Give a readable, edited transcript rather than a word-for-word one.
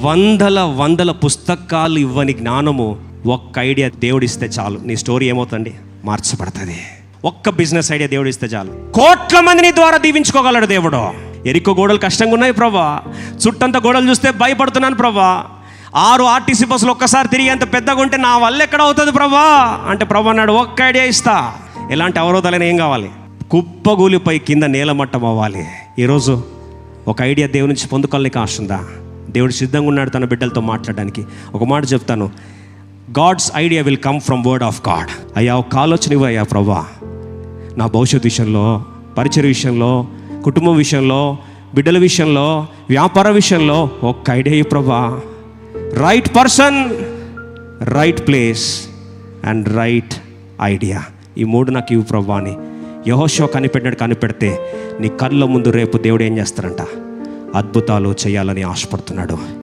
వందల పుస్తకాలు ఇవ్వని జ్ఞానము ఒక్క ఐడియా దేవుడిస్తే చాలు. నీ స్టోరీ ఏమవుతుంది? మార్చబడుతుంది. ఒక్క బిజినెస్ ఐడియా దేవుడిస్తే చాలు. కోట్ల మందిని ద్వారా దీవించుకోగలడు దేవుడు. ఎరికో గోడలు కష్టంగా ఉన్నాయి ప్రభా, చుట్టంత గోడలు చూస్తే భయపడుతున్నాను ప్రభా, 6 ఆర్టీసీ బస్సులు ఒక్కసారి తిరిగి అంత పెద్దగా ఉంటే నా వల్ల ఎక్కడ అవుతుంది ప్రభా అంటే ప్రభా అన్నాడు, ఒక్క ఐడియా ఇస్తా. ఎలాంటి అవరోధాలైనా ఏం కావాలి? కుప్పగూలిపై కింద నేలమట్టం అవ్వాలి. ఈరోజు ఒక ఐడియా దేవుడి నుంచి పొందుకోలేక ఆశ ఉందా? దేవుడు సిద్ధంగా ఉన్నాడు తన బిడ్డలతో మాట్లాడడానికి. ఒక మాట చెప్తాను, God's idea will come from word of God. అయ్యా ఒక ఆలోచన ఇవ్వయ్యా ప్రభా, నా భవిష్యత్ విషయంలో, పరిచయ విషయంలో, కుటుంబం విషయంలో, బిడ్డల విషయంలో, వ్యాపార విషయంలో ఒక్క ఐడియా ఇవ్వు ప్రభా. Right person, right place and right idea, ఈ 3 నాకు ఇవ్వు ప్రభా అని యెహోషువ కనిపెడితే నీ కళ్ళ ముందు రేపు దేవుడు ఏం చేస్తారంట? అద్భుతాలు చేయాలని ఆశపడుతున్నాడు.